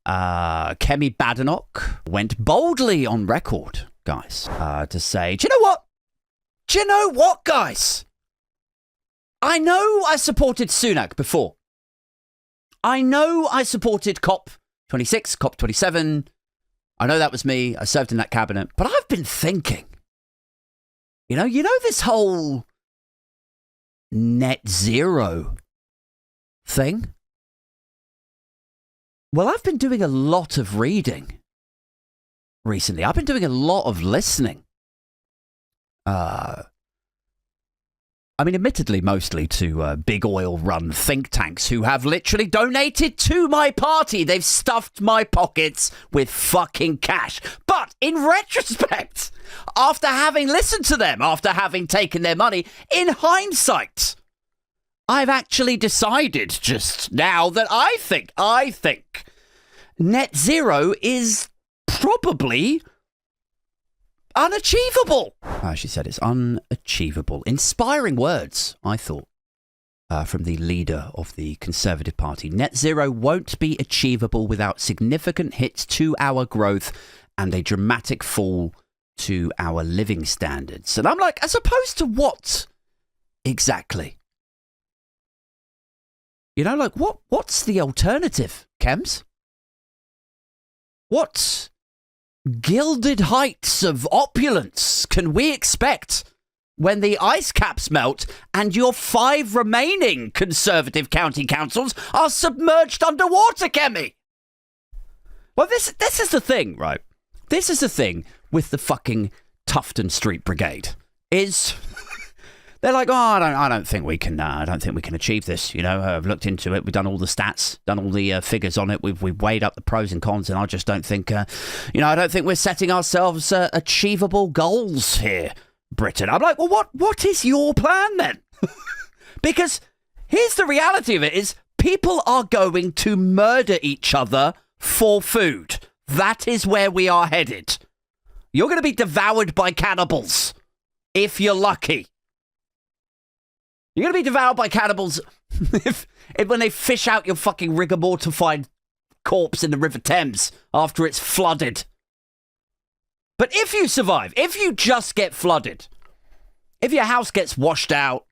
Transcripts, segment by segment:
Kemi Badenoch went boldly on record, guys, to say, do you know what? Do you know what, guys? I know I supported Sunak before. I know I supported COP26, COP27. I know that was me. I served in that cabinet. But I've been thinking, you know this whole net zero thing? Well, I've been doing a lot of reading recently. I've been doing a lot of listening. Admittedly, mostly to big oil-run think tanks who have literally donated to my party. They've stuffed my pockets with fucking cash. But in retrospect, after having listened to them, after having taken their money, in hindsight, I've actually decided just now that I think net zero is probably unachievable. She said it's unachievable. Inspiring words, I thought, from the leader of the Conservative Party. Net zero won't be achievable without significant hits to our growth and a dramatic fall to our living standards. And I'm like, as opposed to what exactly? What's the alternative, Kems? What gilded heights of opulence can we expect when the ice caps melt and your 5 remaining Conservative county councils are submerged underwater, Kemi? Well, this is the thing, right? This is the thing with the fucking Tufton Street Brigade. They're like, I don't think we can achieve this. I've looked into it. We've done all the stats, done all the figures on it. We've weighed up the pros and cons, and I just don't think, I don't think we're setting ourselves achievable goals here, Britain. I'm like, well, what is your plan then? Because here's the reality of it: is people are going to murder each other for food. That is where we are headed. You're going to be devoured by cannibals if you're lucky. You're going to be devoured by cannibals when they fish out your fucking rigor mortified corpse in the River Thames after it's flooded. But if you survive, if you just get flooded, if your house gets washed out,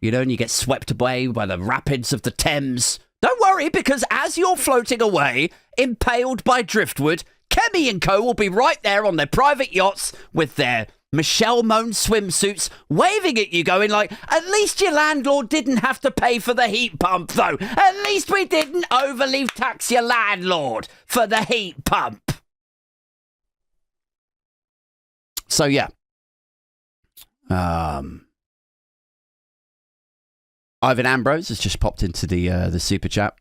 and you get swept away by the rapids of the Thames, don't worry, because as you're floating away, impaled by driftwood, Kemi and co will be right there on their private yachts with their Michelle Moan swimsuits, waving at you, going like, at least your landlord didn't have to pay for the heat pump, though. At least we didn't overly tax your landlord for the heat pump. So, yeah. Ivan Ambrose has just popped into the super chat.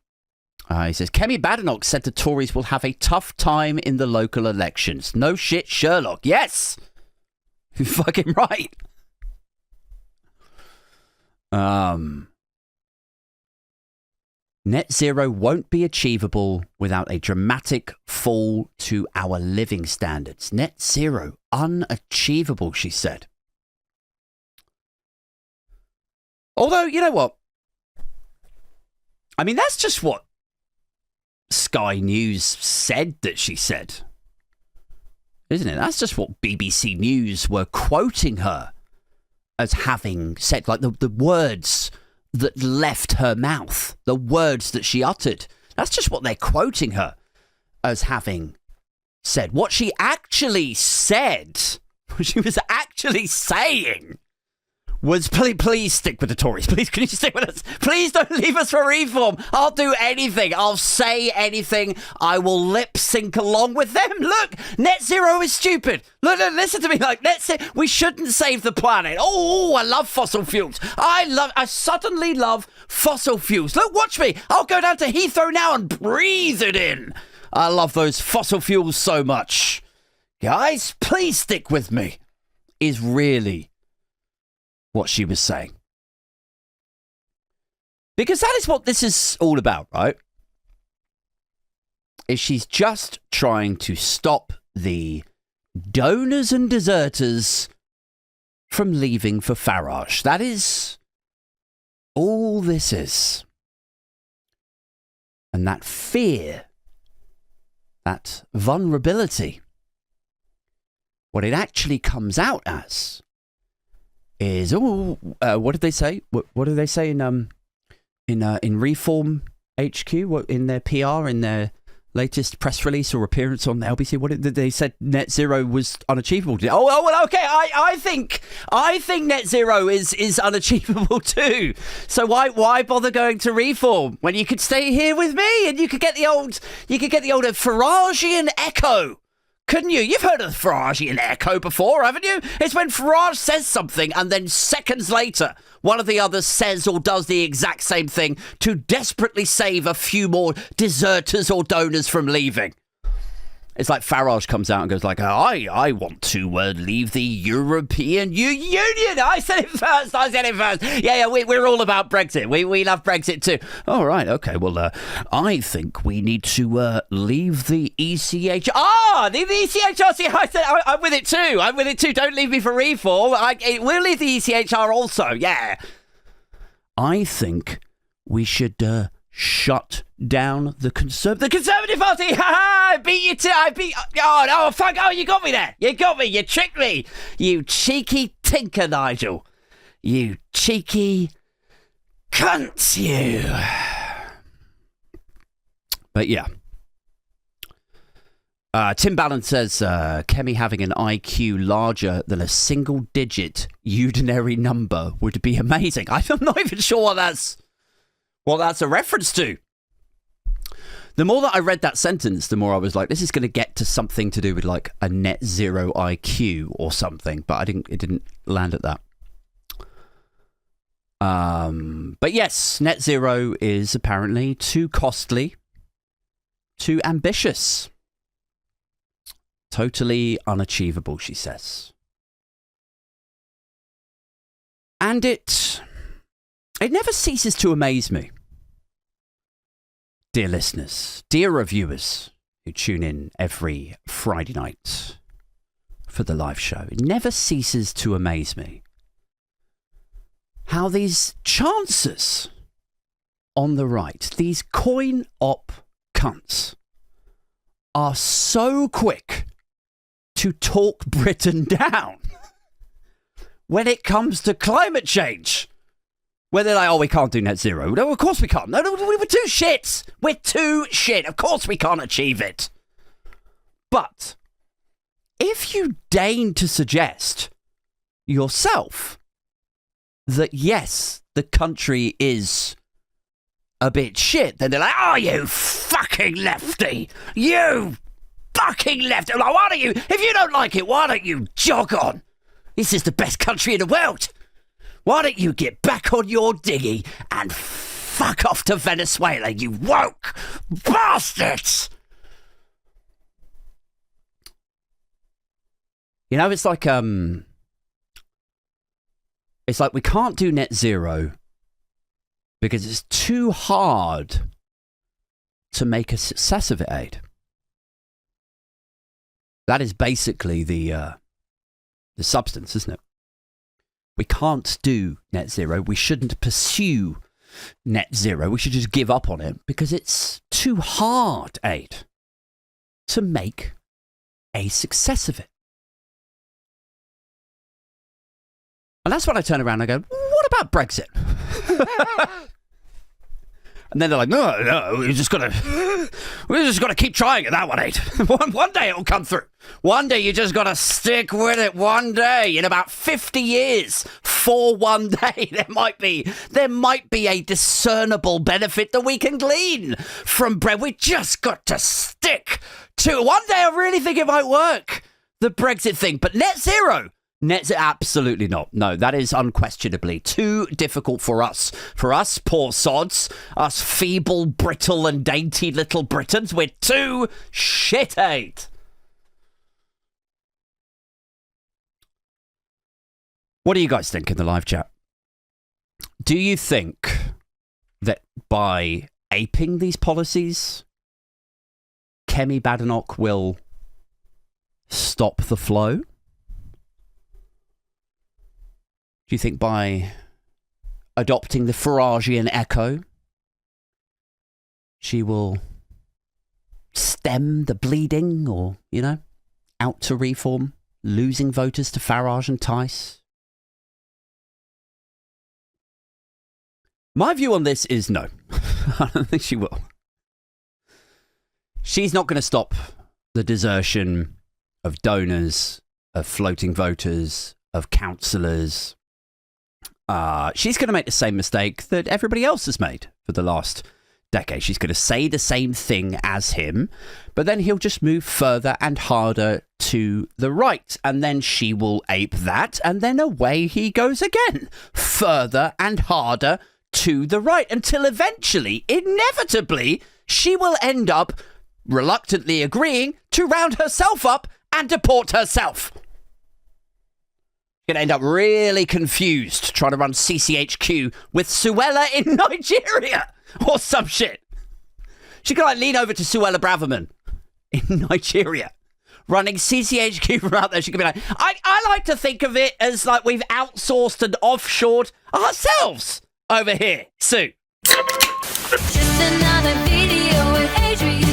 He says, Kemi Badenoch said the Tories will have a tough time in the local elections. No shit, Sherlock. Yes! You're fucking right. Net zero won't be achievable without a dramatic fall to our living standards. Net zero, unachievable, she said. Although, you know what? That's just what Sky News said that she said. Isn't it? That's just what BBC News were quoting her as having said, like the words that left her mouth, the words that she uttered. That's just what they're quoting her as having said. What she actually said, what she was actually saying was, please stick with the Tories. Please, can you stick with us? Please don't leave us for reform. I'll do anything. I'll say anything. I will lip sync along with them. Look, net zero is stupid. Look, listen to me. Like, we shouldn't save the planet. Oh, I love fossil fuels. I suddenly love fossil fuels. Look, watch me. I'll go down to Heathrow now and breathe it in. I love those fossil fuels so much. Guys, please stick with me. Is really what she was saying. Because that is what this is all about, right? Is she's just trying to stop the donors and deserters from leaving for Farage. That is all this is. And that fear that vulnerability, what it actually comes out as is, what did they say? What did they say in Reform HQ? What in their PR, in their latest press release or appearance on the LBC? What did they said? Net zero was unachievable. Well, okay. I think net zero is unachievable too. So why bother going to Reform when you could stay here with me and you could get the old Faragean echo? Couldn't you? You've heard of the Faragean echo before, haven't you? It's when Farage says something and then seconds later, one of the others says or does the exact same thing to desperately save a few more deserters or donors from leaving. It's like Farage comes out and goes like, I want to leave the European Union. I said it first. Yeah, we're all about Brexit. We love Brexit too. All right, okay. Well, I think we need to leave the ECH. The ECHR. I said I'm with it too. Don't leave me for Reform. We'll leave the ECHR also. Yeah. I think we should shut down the Conservative Party. I beat you too. Fuck. Oh, you got me there. You got me. You tricked me. You cheeky tinker, Nigel. You cheeky cunt, you. But yeah. Tim Ballon says, Kemi having an IQ larger than a single-digit urinary number would be amazing. I'm not even sure what that's a reference to. The more that I read that sentence, the more I was like, this is going to get to something to do with like a net zero IQ or something, but it didn't land at that. But yes, net zero is apparently too costly, too ambitious, totally unachievable, she says. And it never ceases to amaze me. Dear listeners, dear reviewers who tune in every Friday night for the live show, it never ceases to amaze me how these chancers on the right, these coin-op cunts, are so quick to talk Britain down when it comes to climate change. Where they're like, we can't do net zero. No, of course we can't. No, we're too shit. We're too shit. Of course we can't achieve it. But if you deign to suggest yourself that, yes, the country is a bit shit, then they're like, you fucking lefty. You fucking lefty. Like, why don't you, if you don't like it, why don't you jog on? This is the best country in the world. Why don't you get back on your dinghy and fuck off to Venezuela, you woke bastards? You know, it's like we can't do net zero because it's too hard to make a success of it, Aid. That is basically the substance, isn't it? We can't do net zero. We shouldn't pursue net zero. We should just give up on it because it's too hard, Aid, to make a success of it. And that's when I turn around and I go, what about Brexit? And then they're like, no, we're just gotta keep trying at that one, Aid. One day it'll come through. One day you just gotta stick with it. One day, in about 50 years, for one day, there might be a discernible benefit that we can glean from Brexit. We just got to stick to. One day, I really think it might work, the Brexit thing. But net zero. Absolutely not. No, that is unquestionably too difficult for us. For us, poor sods, us feeble, brittle and dainty little Britons, we're too shit, Aid. What do you guys think in the live chat? Do you think that by aping these policies, Kemi Badenoch will stop the flow? Do you think by adopting the Faragean echo, she will stem stem the bleeding or, out to reform, losing voters to Farage and Tice? My view on this is no. I don't think she will. She's not going to stop the desertion of donors, of floating voters, of councillors. She's going to make the same mistake that everybody else has made for the last decade. She's going to say the same thing as him, but then he'll just move further and harder to the right, and then she will ape that, and then away he goes again, further and harder to the right, until eventually, inevitably, she will end up reluctantly agreeing to round herself up and deport herself. Going to end up really confused trying to run CCHQ with Suella in Nigeria or some shit. She could lean over to Suella Braverman in Nigeria running CCHQ from out there. She could be like, I like to think of it as like we've outsourced and offshored ourselves over here. Sue. Just another video with Adrian.